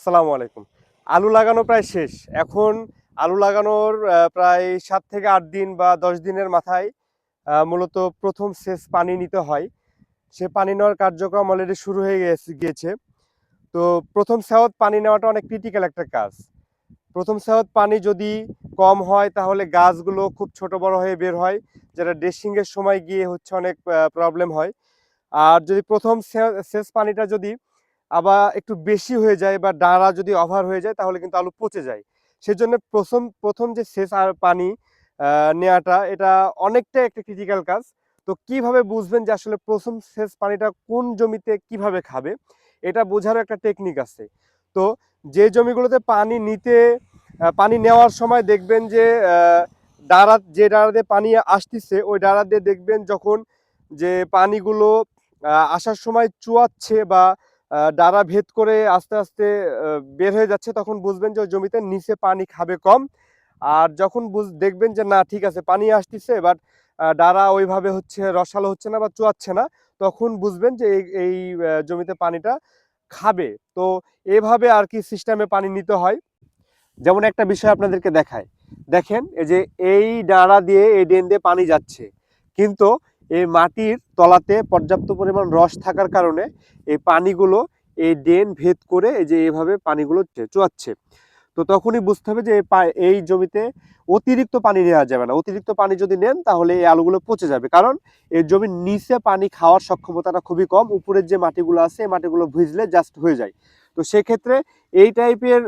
আসসালামু আলাইকুম। আলু লাগানো প্রায় শেষ। এখন আলু লাগানোর প্রায় ৭ থেকে ৮ দিন বা ১০ দিনের মাথায় মূলত ১ম সেচ পানি নিতে হয়। সে পানি নেওয়ার কার্যক্রম অলরেডি শুরু হয়ে গিয়েছে। তো ১ম সেওয়াত পানি নেওয়াটা অনেক ক্রিটিক্যাল একটা কাজ। ১ম সেওয়াত পানি যদি কম হয় তাহলে গাছগুলো খুব ছোট বড় হয়ে বের হয়, যেটা ড্রেসিং এর সময় গিয়ে হচ্ছে অনেক প্রবলেম হয়। আর যদি ১ম সেচ পানিটা যদি আবার একটু বেশি হয়ে যায় বা ডাঁড়া যদি ওভার হয়ে যায় তাহলে কিন্তু আলু পচে যায়। সেজন্য প্রথম যে সেচ আর পানি নেয়াটা এটা অনেকটাই একটা ক্রিটিক্যাল কাজ। তো কিভাবে বুঝবেন যে আসলে ১ম সেচ পানিটা কোন জমিতে কিভাবে খাবে? এটা বোঝারও একটা টেকনিক আছে। তো যে জমিগুলোতে পানি নেওয়ার সময় দেখবেন যে যে ডাঁড়া দিয়ে পানি আসতিছে ওই ডাঁড়া দিয়ে দেখবেন যখন যে পানিগুলো আসার সময় চুয়াচ্ছে বা ডাঁড়া ভেদ করে আস্তে আস্তে বের হয়ে যাচ্ছে, তখন বুঝবেন যে ওই জমিতে নিচে পানি খাবে কম। আর যখন দেখবেন যে না ঠিক আছে পানি আসতেছে বাট ডাঁড়া ওইভাবে হচ্ছে রসালো হচ্ছে না বা চুয়াচ্ছে না, তখন বুঝবেন যে এই জমিতে পানিটা খাবে। তো এভাবে আর কি সিস্টেমে পানি নিতে হয়। যেমন একটা বিষয় আপনাদেরকে দেখায়, দেখেন এই যে এই ডাঁড়া দিয়ে এই ড্রেন দিয়ে পানি যাচ্ছে, কিন্তু এই মাটির তলাতে পর্যাপ্ত পরিমাণ রস থাকার কারণে এই পানিগুলো এই ড্রেন ভেদ করে এই যে এইভাবে পানিগুলো চুয়াচ্ছে। তো তখনই বুঝতে হবে যে এই জমিতে অতিরিক্ত পানি নেওয়া যাবে না। অতিরিক্ত পানি যদি নেন তাহলে এই আলুগুলো পচে যাবে, কারণ এই জমির নিচে পানি খাওয়ার সক্ষমতাটা খুবই কম। উপরের যে মাটিগুলো আছে এই মাটিগুলো ভিজলে জাস্ট হয়ে যায়। তো সেক্ষেত্রে এই টাইপের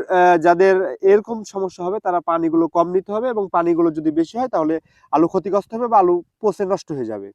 যাদের এরকম সমস্যা হবে তারা পানিগুলো কম নিতে হবে, এবং পানিগুলো যদি বেশি হয় তাহলে আলু ক্ষতিগ্রস্ত হবে বা আলু পচে নষ্ট হয়ে যাবে।